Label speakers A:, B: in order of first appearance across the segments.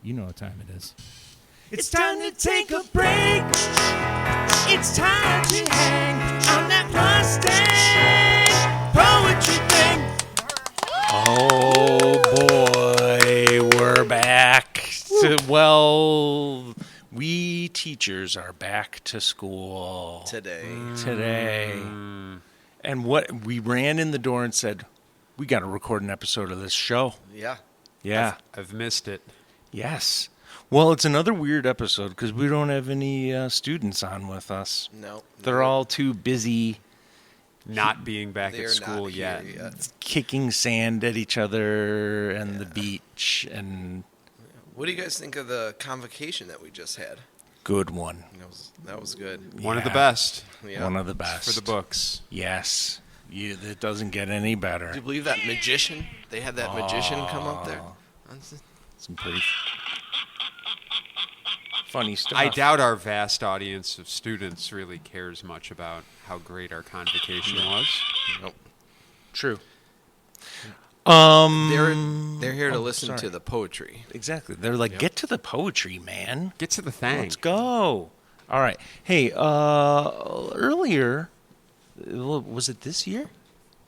A: You know what time it is.
B: It's time to take a break. It's time to hang on that mustache poetry thing.
A: Oh boy, we're back. We teachers are back to school
C: Today.
A: And we ran in the door and said, we got to record an episode of this show.
C: Yeah.
D: I've missed it.
A: Yes. Well, it's another weird episode because we don't have any students on with us.
C: No.
A: They're all too busy
D: Not being back
C: They're
D: at school
C: not
D: yet.
C: here yet.
A: kicking sand at each other and the beach, and
C: What do you guys think of the convocation that we just had?
A: good one.
C: That was good.
D: One of the
A: Yeah.
D: best
C: Yeah.
A: One of the best.
D: for the books.
A: Yes. It doesn't get any better.
C: Do you believe that magician? They had that magician come up there.
A: Some pretty funny stuff.
D: I doubt our vast audience of students really cares much about how great our convocation was.
C: Nope.
A: True.
C: They're here to listen
A: sorry.
C: to the poetry.
A: Exactly. They're like, get to the poetry, man.
D: Get to the thing.
A: Let's go. All right. Hey, earlier, was it this year?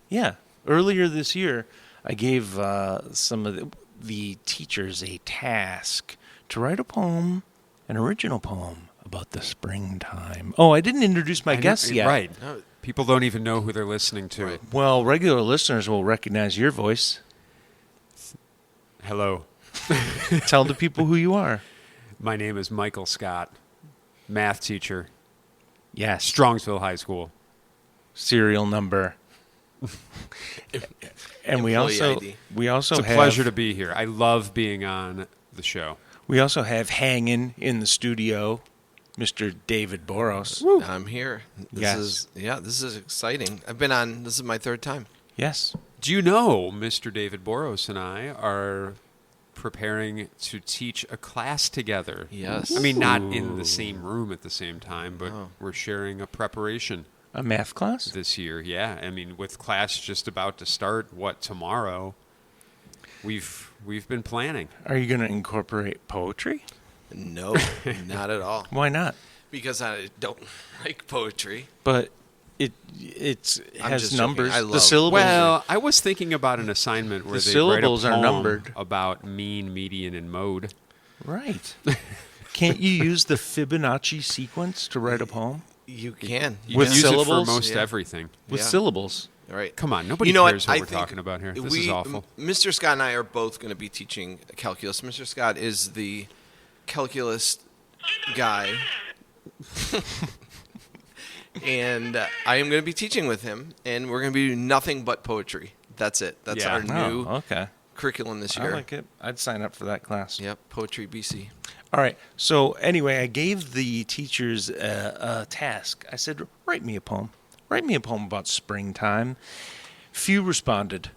A: Yeah. Earlier this year, I gave some of the teachers a task to write a poem, an original poem about the springtime. Oh, I didn't introduce my guests yet.
D: Right.
C: No.
D: People don't even know who they're listening to.
C: Right.
A: Well, regular listeners will recognize your voice.
D: Hello.
A: Tell the people who you are.
D: My name is Michael Scott, math teacher,
A: Yes.
D: Strongsville High School.
A: Serial number. And we
C: Employee
A: also
C: ID.
D: It's a
A: have
D: pleasure to be here. I love being on the show.
A: we also have hanging in the studio Mr. David Boros.
C: I'm here.
A: Yes.
C: This is exciting. This is my third time.
A: Yes.
D: Do you know Mr. David Boros and I are preparing to teach a class together?
C: Yes.
D: I mean, not in the same room at the same time, but
C: Oh.
D: we're sharing a preparation
A: A math class?
D: this year. Yeah, I mean, with class just about to start, tomorrow? We've been planning.
A: Are you going to incorporate poetry?
C: No, not at all.
A: Why not?
C: Because I don't like poetry.
A: But it
C: I'm
A: has
C: just joking.
A: numbers.
C: I
A: The
C: love-
A: syllables.
D: Well, I was thinking about an assignment where
A: The
D: they
A: syllables
D: write a
A: are
D: poem
A: numbered.
D: about mean, median, and mode.
A: Right. Can't you use the Fibonacci sequence to write a poem?
C: You can.
D: You
A: With
D: can use
A: syllables?
D: it for most
C: Yeah.
D: everything.
A: With
C: Yeah.
A: syllables.
C: Right.
D: Come on, nobody
C: You know
D: cares what
C: I
D: we're
C: think
D: talking about here. This is awful.
C: Mr. Scott and I are both going to be teaching calculus. Mr. Scott is the calculus guy. And I am going to be teaching with him, and we're going to be doing nothing but poetry. That's it. That's
D: Yeah.
C: our new
A: Oh, okay.
C: curriculum this
A: I
C: year.
A: like it. I'd sign up for that class.
C: Yep, Poetry BC.
A: All right. So anyway, I gave the teachers a task. I said, write me a poem. Write me a poem about springtime. Few responded.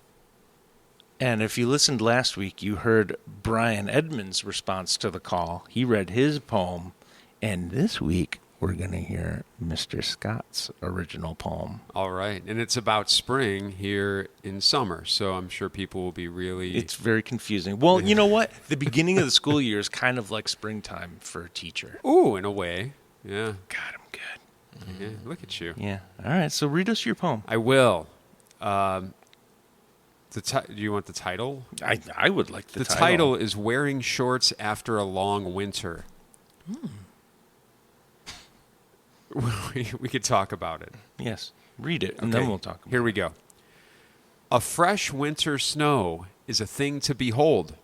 A: And if you listened last week, you heard Brian Edmonds' response to the call. He read his poem. And this week, we're going to hear Mr. Scott's original poem.
D: All right. And it's about spring here in summer, so I'm sure people will be really...
A: It's very confusing. Well, you know what? The beginning of the school year is kind of like springtime for a teacher.
D: Ooh, in a way. Yeah.
A: God, I'm good.
D: Yeah. Look at you.
A: Yeah. All right. So read us your poem.
D: I will. Do you want the title?
A: I would like the
D: The title is Wearing Shorts After a Long Winter. We could talk about it.
A: Yes. Read it, and
D: Okay,
A: then we'll talk about
D: Here we go. A fresh winter snow is a thing to behold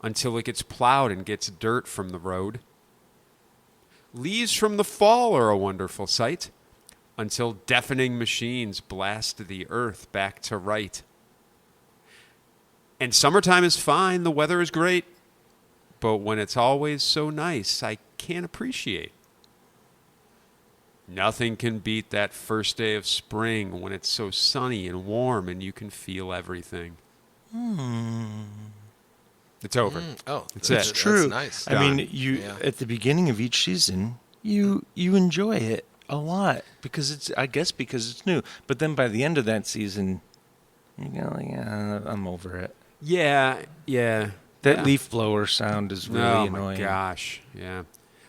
D: until it gets plowed and gets dirt from the road. Leaves from the fall are a wonderful sight until deafening machines blast the earth back to right. And summertime is fine, the weather is great, but when it's always so nice, I can't appreciate. Nothing can beat that first day of spring when it's so sunny and warm and you can feel everything. It's over.
C: Oh,
D: It's
C: that's
D: it.
A: True.
C: That's nice.
A: I mean,
D: Done.
A: you at the beginning of each season, you enjoy it a lot because it's new. But then by the end of that season, you go, yeah, I'm over it.
D: Yeah.
A: That
D: Yeah.
A: leaf blower sound is really
D: Oh
A: annoying.
D: my gosh, yeah.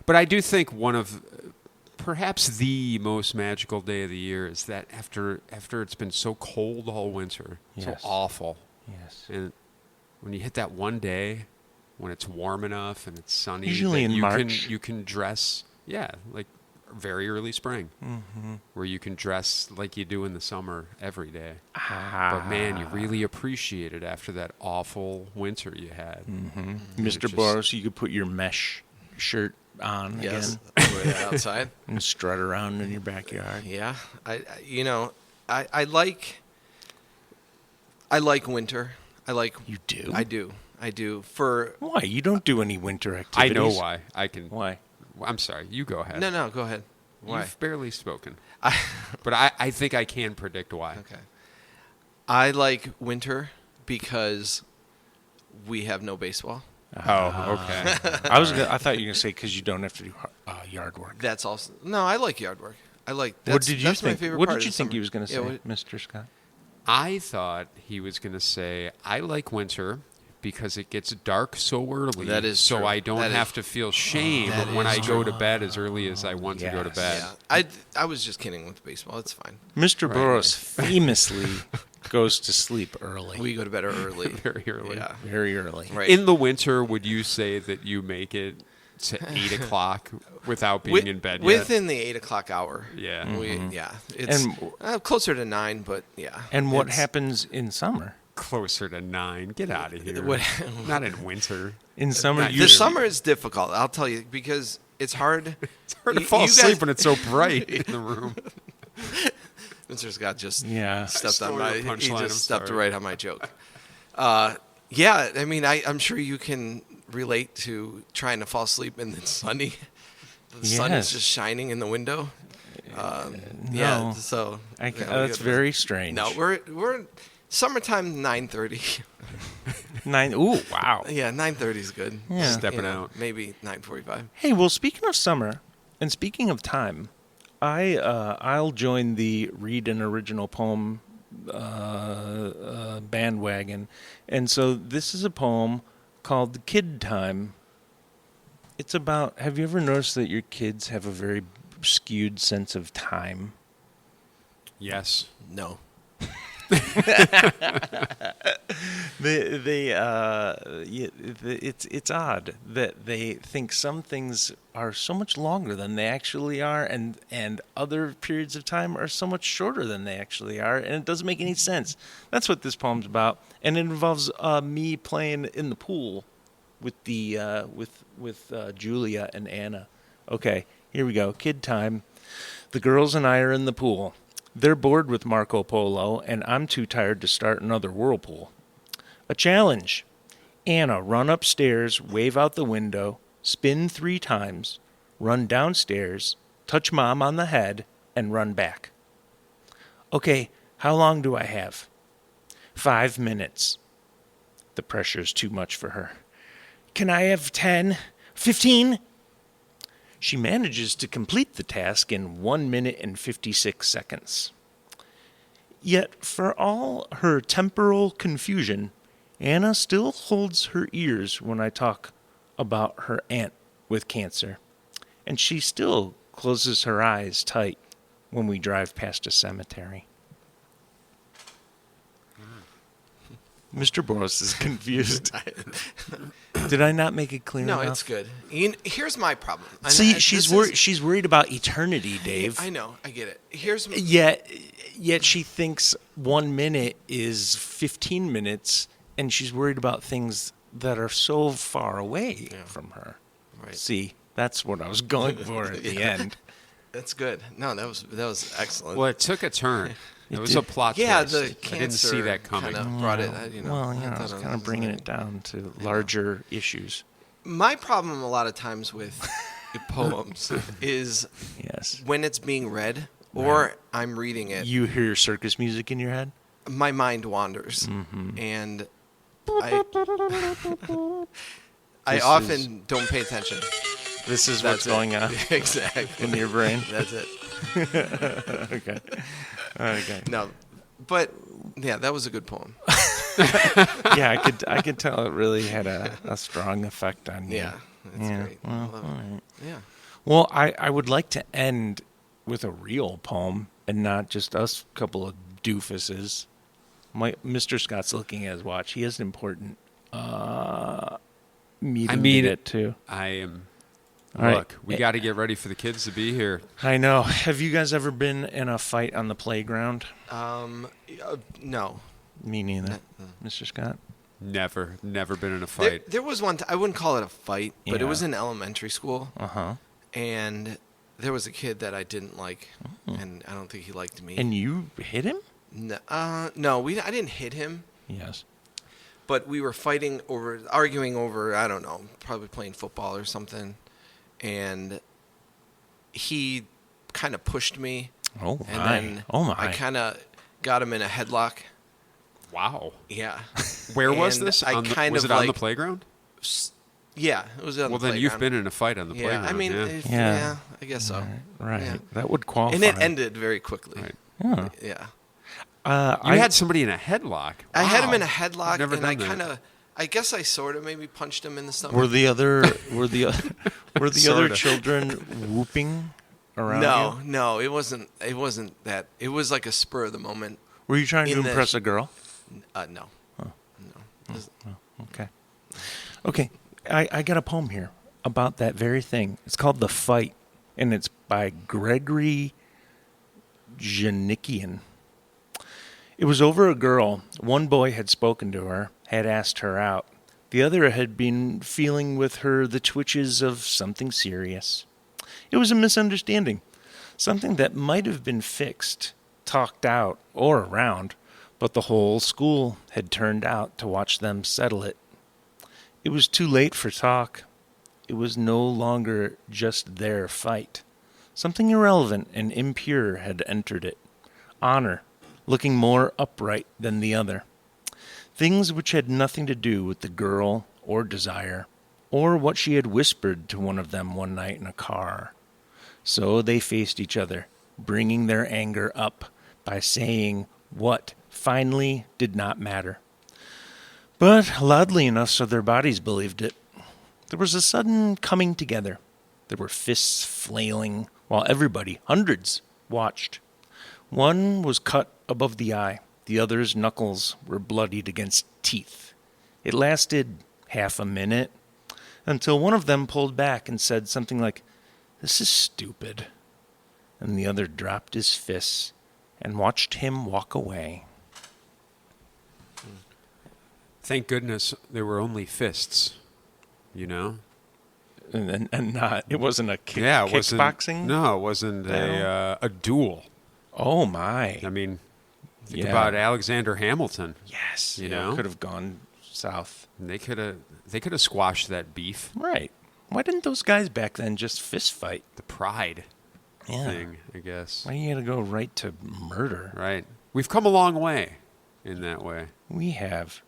D: But I do think one of perhaps the most magical day of the year is that after it's been so cold all winter,
A: Yes.
D: so awful,
A: Yes.
D: and when you hit that one day when it's warm enough and it's sunny,
A: Usually
D: that
A: in March.
D: you can dress, like very early spring, where you can dress like you do in the summer every day. But man, you really appreciate it after that awful winter you had.
A: Mr.
D: just-
A: Boros, you could put your mesh shirt on
C: Yes,
A: again
C: wear that outside.
A: and strut around in your backyard.
C: Yeah, I like winter.
A: You do?
C: I do. For
A: Why? You don't do any winter
D: I
A: activities.
D: know why. I can.
A: Why?
D: I'm sorry. You go ahead.
C: no, go ahead. Why?
D: You've barely spoken.
C: I,
D: But I think I can predict why.
C: okay. I like winter because we have no baseball.
D: Oh, okay.
A: I thought you were gonna say because you don't have to do yard work.
C: That's also no. I like yard work.
A: What
C: That's,
A: did you
C: that's
A: think?
C: My favorite
A: What
C: part
A: did you
C: of
A: think
C: summer.
A: he was gonna say,
C: Yeah, what-
A: Mr. Scott?
D: I thought he was going to say, I like winter because it gets dark so early.
C: That is
D: so
C: true.
D: I don't
C: That is-
D: have to feel shame
C: that
D: when
C: is
D: I go to bed as early as I want to go to
A: Yes.
D: bed.
C: Yeah, I was just kidding with baseball. It's fine.
A: Mr.
C: Right.
A: Boros famously goes to sleep early,
C: We go to bed early.
D: Very early.
C: Yeah.
A: very early.
C: Right.
D: In the winter, would you say that you make it to 8 o'clock without being in bed yet?
C: Within the 8 o'clock hour.
D: Yeah.
C: It's
A: And-
C: closer to 9, but yeah.
A: And what
C: It's-
A: happens in summer?
D: Closer to 9. Get out of here.
C: What-
D: Not in winter.
A: In summer,
D: Not
A: you
C: The summer is difficult. I'll tell you because it's hard.
D: It's hard to
C: You-
D: fall
C: you guys-
D: asleep when it's so bright in the room.
C: Mr. Scott just
A: Yeah.
C: stepped on
D: Stole
C: my.
D: your
C: He
D: punchline, I'm
C: just stepped
D: sorry.
C: right on my joke. Yeah, I mean, I'm sure you can relate to trying to fall asleep and it's sunny. The sun is
A: Yes.
C: just shining in the window. Yeah,
A: no.
C: so
A: I
C: yeah,
A: ca-
C: we
A: that's
C: gotta-
A: very strange.
C: No, we're summertime 9:30.
A: 9. Ooh, wow.
C: Yeah, 9:30 is good.
A: Yeah.
D: Stepping out.
C: Maybe 9:45.
A: Hey, well, speaking of summer, and speaking of time, I'll join the read an original poem bandwagon, and so this is a poem called "Kid Time." It's about. Have you ever noticed that your kids have a very skewed sense of time?
D: Yes.
C: No.
A: It's odd that they think some things are so much longer than they actually are, and other periods of time are so much shorter than they actually are, and it doesn't make any sense. That's what this poem's about, and it involves me playing in the pool with the with Julia and Anna. Okay, here we go. Kid time. The girls and I are in the pool. They're bored with Marco Polo, and I'm too tired to start another whirlpool. A challenge. Anna, run upstairs, wave out the window, spin 3 times, run downstairs, touch Mom on the head, and run back. Okay, how long do I have? 5 minutes. The pressure's too much for her. Can I have 10? 15? She manages to complete the task in 1 minute and 56 seconds. Yet, for all her temporal confusion, Anna still holds her ears when I talk about her aunt with cancer, and she still closes her eyes tight when we drive past a cemetery. Mr. Boros is confused. Did I not make it clear
C: No,
A: enough?
C: it's good. Here's my problem.
A: See, she's worried about eternity, Dave.
C: I know. I get it. Here's
A: Yet she thinks 1 minute is 15 minutes, and she's worried about things that are so far away from her.
C: Right.
A: See, that's what I was going for at the end.
C: That's good. No, that was excellent.
D: Well, it took a turn. It was
A: did.
D: a plot
C: Yeah,
D: twist.
C: the
D: I
C: cancer
D: didn't see that coming.
C: Kind of brought it.
A: Well,
C: I
A: I
C: thought
A: was
C: it
A: kind of bringing it down to larger issues.
C: My problem a lot of times with poems is
A: Yes.
C: when it's being read or I'm reading it,
A: You hear circus music in your head?
C: my mind wanders, and I
A: This
C: often don't pay attention.
A: This is
C: That's
A: what's going on
C: exactly
A: in your brain?
C: That's it.
A: Okay. Okay.
C: No, but yeah, that was a good poem.
A: Yeah, I could tell it really had a strong effect on you.
C: Yeah, that's
A: Yeah,
C: great.
A: well,
C: Love it.
A: all right.
C: Yeah.
A: Well, I would like to end with a real poem and not just us couple of doofuses. Mr. Scott's looking at his watch. He has an important meeting minute too.
D: I am.
A: All right.
D: Look, we got to get ready for the kids to be here.
A: I know. Have you guys ever been in a fight on the playground?
C: No.
A: Me neither. Mr. Scott?
D: Never been in a fight.
C: There was one. I wouldn't call it a fight, but
A: Yeah.
C: it was in elementary school,
A: Uh-huh.
C: and there was a kid that I didn't like, and I don't think he liked me.
A: And you hit him?
C: No, I didn't hit him,
A: Yes.
C: but we were arguing over, I don't know, probably playing football or something, and he kind of pushed me,
A: Oh,
C: and
A: my.
C: then
A: Oh, my.
C: I kind of got him in a headlock.
D: Wow.
C: Yeah.
D: Where was
C: And
D: this?
C: I
D: On the-
C: kind
D: was
C: of
D: it on the
C: like-
D: playground?
C: Yeah, it was on
D: Well,
C: the
D: then you've
C: playground.
D: been in a fight on the
C: Yeah,
D: playground.
C: I mean,
D: yeah.
A: Yeah.
C: I guess so.
A: Right.
C: Yeah.
A: That would qualify.
C: And it ended very quickly.
D: Right.
A: Yeah.
C: Yeah.
D: You had somebody in a headlock.
C: I had him
D: Wow.
C: in a headlock,
D: Never
C: and I
D: done that.
C: kind of, I guess I sort of maybe punched him in the stomach.
A: Were the other other
D: Sorta.
A: children whooping around
C: No,
A: you?
C: no, it wasn't that. It was like a spur of the moment.
A: Were you trying to
C: In the-
A: impress a girl?
C: No.
A: Okay. Okay. I got a poem here about that very thing. It's called The Fight, and it's by Gregory Djanikian. It was over a girl. One boy had spoken to her, had asked her out. The other had been feeling with her the twitches of something serious. It was a misunderstanding, something that might have been fixed, talked out, or around, but the whole school had turned out to watch them settle it. It was too late for talk. It was no longer just their fight. Something irrelevant and impure had entered it. Honor, looking more upright than the other. Things which had nothing to do with the girl or desire, or what she had whispered to one of them one night in a car. So they faced each other, bringing their anger up by saying what finally did not matter. But loudly enough so their bodies believed it. There was a sudden coming together. There were fists flailing, while everybody, hundreds, watched. One was cut above the eye. The other's knuckles were bloodied against teeth. It lasted half a minute, until one of them pulled back and said something like, "This is stupid." And the other dropped his fists and watched him walk away.
D: Thank goodness there were only fists. You know?
A: And not, it wasn't a
D: Yeah, it wasn't.
A: kickboxing?
D: No, it wasn't a duel.
A: Oh, my.
D: I mean, think
A: Yeah.
D: about Alexander Hamilton.
A: Yes.
D: You
A: yeah,
D: know?
A: could have gone south.
D: They could have squashed that beef.
A: Right. Why didn't those guys back then just fist fight?
D: The pride
A: Yeah.
D: thing, I guess.
A: Why you gotta go right to murder?
D: Right. We've come a long way in that way.
A: We have.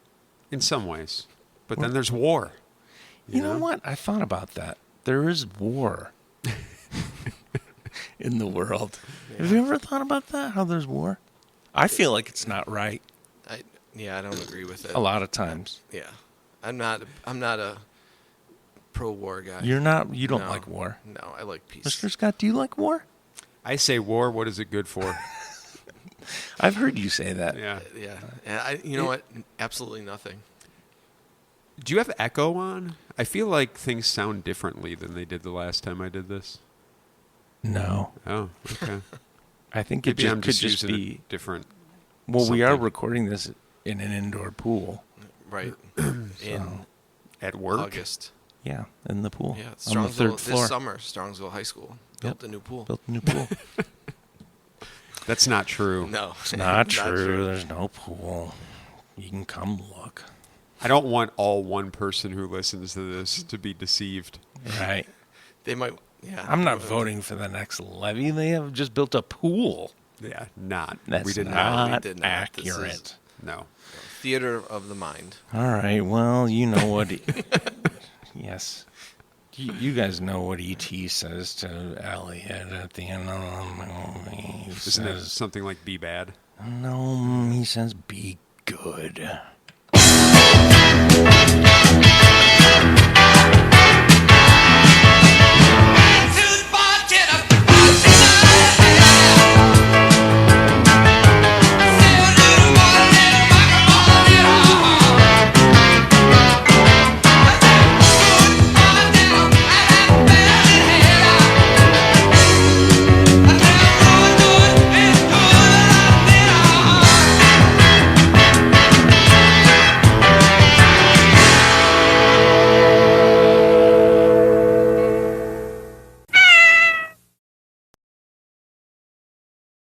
D: In some ways. But then there's war.
A: You know what? I thought about that. There is war in the world. Have you ever thought about that? How there's war? I feel like it's not right
C: I don't agree with it.
A: a lot of times.
C: Yeah. I'm not a pro-war guy.
A: You don't
C: No.
A: like war.
C: No, I like peace.
A: Mr. Scott, do you like war?
D: I say war, what is it good for?
A: I've heard you say that.
D: Yeah.
C: Yeah. And you know what? Absolutely nothing.
D: Do you have echo on? I feel like things sound differently than they did the last time I did this.
A: No.
D: Oh, okay.
A: I think
D: Maybe
A: it
D: I'm
A: could
D: just
A: just
D: using
A: be.
D: a different.
A: Well, we are
D: something.
A: recording this in an indoor pool.
C: Right. In
D: At work?
C: August.
A: Yeah, in the pool.
C: Yeah.
A: on the
C: Strongsville,
A: third floor.
C: this summer, Strongsville High School built a new pool.
A: Built a new pool.
D: That's not true.
C: No.
A: It's not true. There's no pool. You can come look.
D: I don't want all one person who listens to this to be deceived.
A: Right.
C: They might. Yeah.
A: I'm not voting for the next levy. They have just built a pool.
D: Yeah, not.
A: That's
D: we did
A: not,
C: We did not. This is-
A: accurate.
D: No.
C: Theater of the mind.
A: All right. Well, you know what. Yes. You guys know what E.T. says to Elliot at the end of the movie. He
D: Isn't it
A: says,
D: something like be bad?
A: no, he says, be good.
B: Thank you.